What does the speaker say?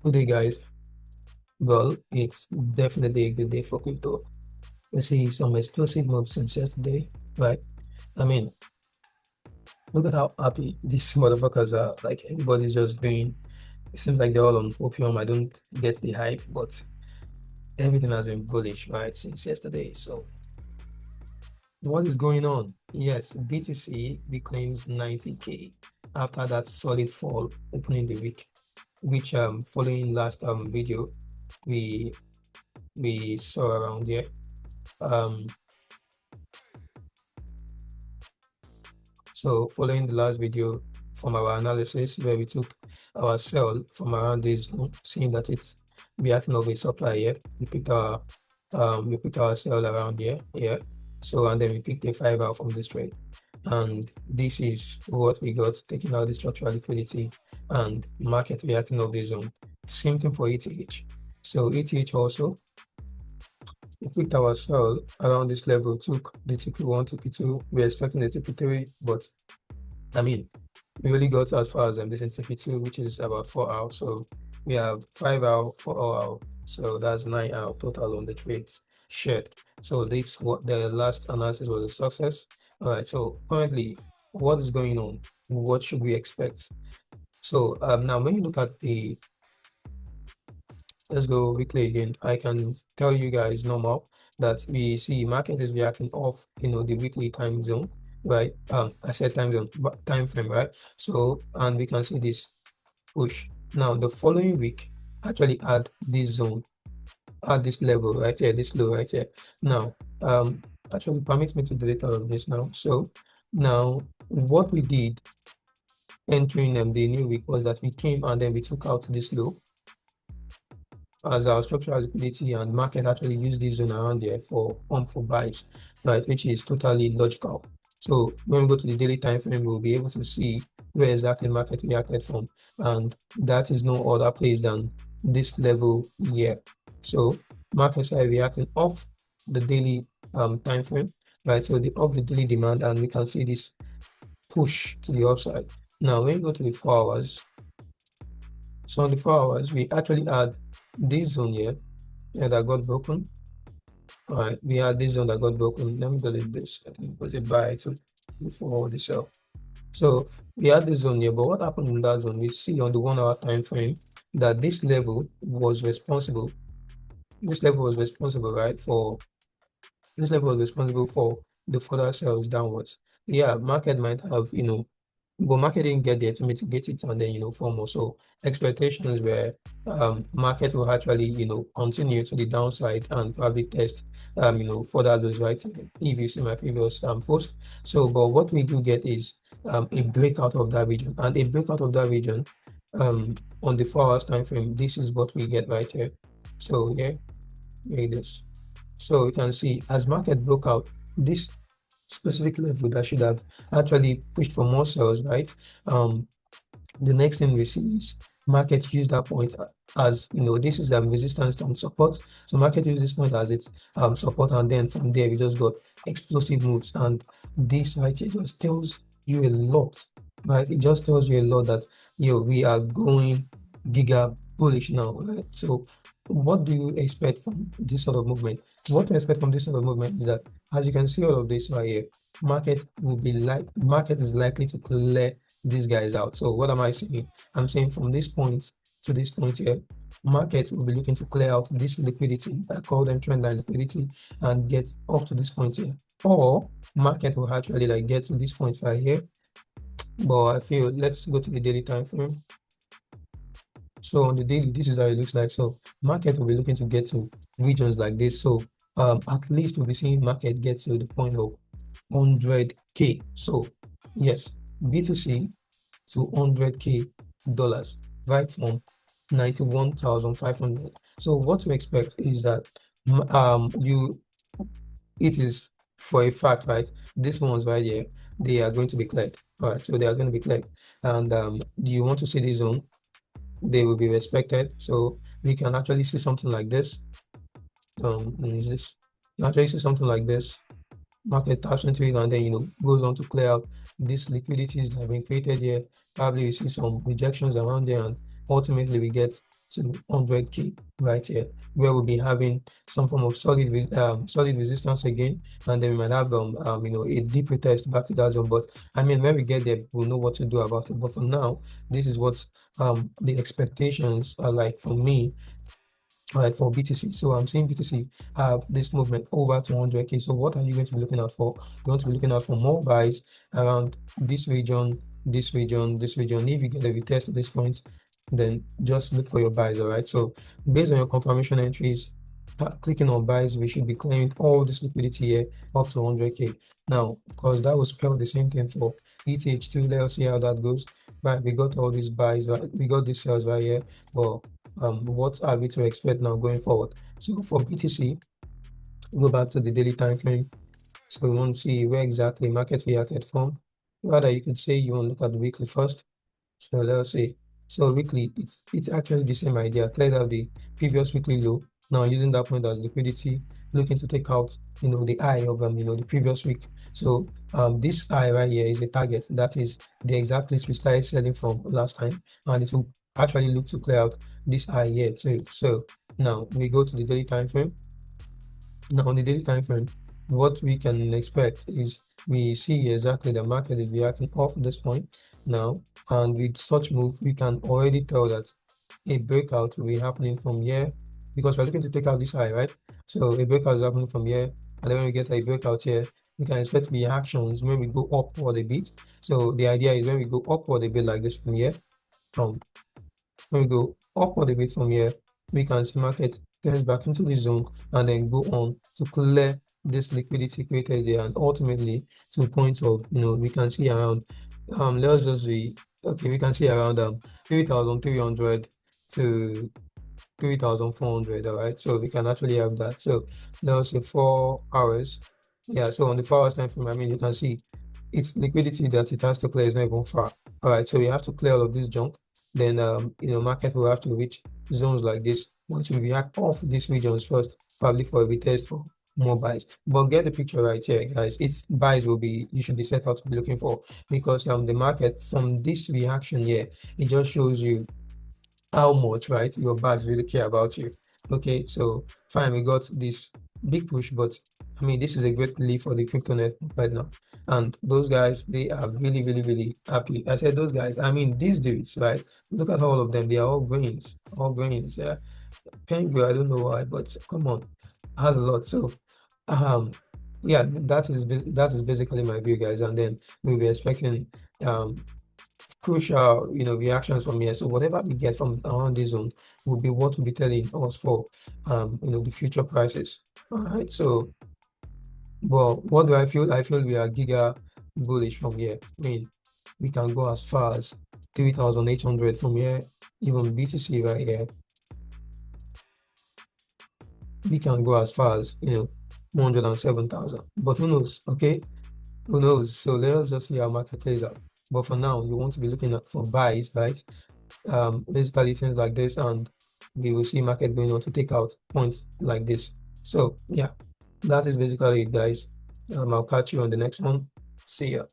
Good day, guys. Well, it's definitely a good day for crypto. We see some explosive moves since yesterday, right? I mean, look at how happy these motherfuckers are. Like, everybody's just going. It seems like they're all on opium. I don't get the hype, but everything has been bullish, right, since yesterday. So, what is going on? Yes, BTC reclaims 90K after that solid fall opening the week, which following last video we saw around here. Um, So following the last video from our analysis where we took our sell from around this zone, seeing that it's reacting of a supply here, we picked our sell around here. So and then we picked a 5 out from this trade. And this is what we got, taking out the structural liquidity and market reacting of the zone. Same thing for ETH. So ETH also, we picked our sell around this level, took the TP1, TP2. We're expecting the TP3, but I mean, we only got as far as this in TP2, which is about 4 hours. So we have 5 hours, 4 hours. So that's 9 hours total on the trades shared. So this what the last analysis was a success. All right. So currently, what is going on? What should we expect? So now when you look at the, let's go weekly again. I can tell you guys normal that we see market is reacting off, the weekly time zone, right? I said time zone, but time frame, right? So, and we can see this push. Now, the following week actually add this zone, at this level right here, this low right here. Now, actually permit me to delete all of this now. So now what we did entering the new week was that we came and then we took out this low as our structural liquidity, and market actually use this zone around there for buys, right, which is totally logical. So when we go to the daily time frame, we'll be able to see where exactly market reacted from, and that is no other place than this level here. So markets are reacting off the daily time frame, right? So off the daily demand, and we can see this push to the upside. Now when you go to the 4 hours, so on the 4 hours, we actually had this zone here that got broken. All right, we had this zone that got broken. Let me delete this. I think it was a buy to before the sell. So we had this zone here, but what happened in that zone? We see on the 1 hour time frame that this level was responsible. This level was responsible, right? This level was responsible for the further sells downwards. Yeah, market might have, but market didn't get there to mitigate it and then, form more. So expectations were market will actually, continue to the downside and probably test, further lows, right? If you see my previous post. So, but what we do get is a breakout of that region, and a breakout of that region on the 4 hours time frame. This is what we get right here. So yeah, here it is. So you can see as market broke out this specific level that should have actually pushed for more sales, right? The next thing we see is market use that point as, this is resistance and support. So market use this point as its support, and then from there we just got explosive moves, and this right here just tells you a lot, right? It just tells you a lot that we are going giga bullish now, right? So what do you expect from this sort of movement? What to expect from this sort of movement is that, as you can see all of this right here, market is likely to clear these guys out. So what am I saying? I'm saying from this point to this point here, market will be looking to clear out this liquidity. I call them trendline liquidity, and get up to this point here. Or market will actually like get to this point right here. But I feel, let's go to the daily time frame. So on the daily, this is how it looks like. So market will be looking to get to regions like this. So at least we'll be seeing market get to the point of 100K. So yes, BTC to 100K dollars, right from 91,500. So what to expect is that it is for a fact, right? These ones right here, they are going to be cleared. All right, so they are going to be cleared. And do you want to see this zone? They will be respected. So we can actually see something like this. Is this? You actually see something like this. Market taps into it and then goes on to clear out these liquidities that have been created here. Probably we see some rejections around there, and ultimately we get to 100K right here, where we'll be having some form of solid resistance again, and then we might have a deep retest back to that zone. But I mean, when we get there, we'll know what to do about it. But for now, this is what the expectations are like for me. Right, for BTC. So I'm saying BTC have this movement over to 100K. So what are you going to be looking out for? You're going to be looking out for more buys around this region, this region, this region. If you get a retest at this point, then just look for your buys. All right. So based on your confirmation entries, clicking on buys, we should be clearing all this liquidity here up to 100K. Now, of course, that will spell the same thing for ETH too. Let's see how that goes. Right, we got all these buys, right? We got these sales right here. Well, what are we to expect now going forward? So for BTC, go back to the daily time frame. So we want to see where exactly market reacted from. Rather, you could say you want to look at the weekly first. So let's see. So weekly, it's actually the same idea. Cleared out the previous weekly low. Now using that point as liquidity, looking to take out the high of the previous week. So this high right here is a target. That is the exact place we started selling from last time, and it will actually look to clear out this high here too. So now we go to the daily time frame. Now on the daily time frame, what we can expect is we see exactly the market is reacting off this point now, and with such move, we can already tell that a breakout will be happening from here, because we're looking to take out this high, right? So a breakout is happening from here, and then when we get a breakout here, we can expect reactions when we go upward a bit. So the idea is when we go upward a bit like this from here, when we go upward a bit from here, we can see market test back into the zone and then go on to clear this liquidity created there, and ultimately to a point of we can see around let's just be okay, we can see around 3,300 to 3,400. All right, so we can actually have that. So let's say 4 hours. Yeah, so on the 4 hours time frame, I mean, you can see it's liquidity that it has to clear is not even far. All right, so we have to clear all of this junk. Then market will have to reach zones like this, which will react off these regions first, probably for a retest for more buys. But get the picture right here, guys. It's buys you should be set out to be looking for, because the market from this reaction here, it just shows you how much, right, your buys really care about you. Okay, so fine, we got this big push, but I mean, this is a great relief for the crypto net right now. And those guys, they are really, really, really happy. I said those guys, I mean, these dudes, right? Look at all of them. They are all grains, all grains. Yeah. Penguin, I don't know why, but come on, has a lot. So, yeah, that is basically my view, guys. And then we'll be expecting crucial reactions from here. So whatever we get from around this zone will be what will be telling us for the future prices. All right. So, well, what do I feel? I feel we are giga bullish from here. I mean, we can go as far as 3,800 from here. Even BTC right here, we can go as far as 107,000. But who knows? Okay, who knows? So let's just see how market plays out. But for now, you want to be looking at for buys, right? Basically things like this, and we will see market going on to take out points like this. So yeah, that is basically it, guys. I'll catch you on the next one. See ya.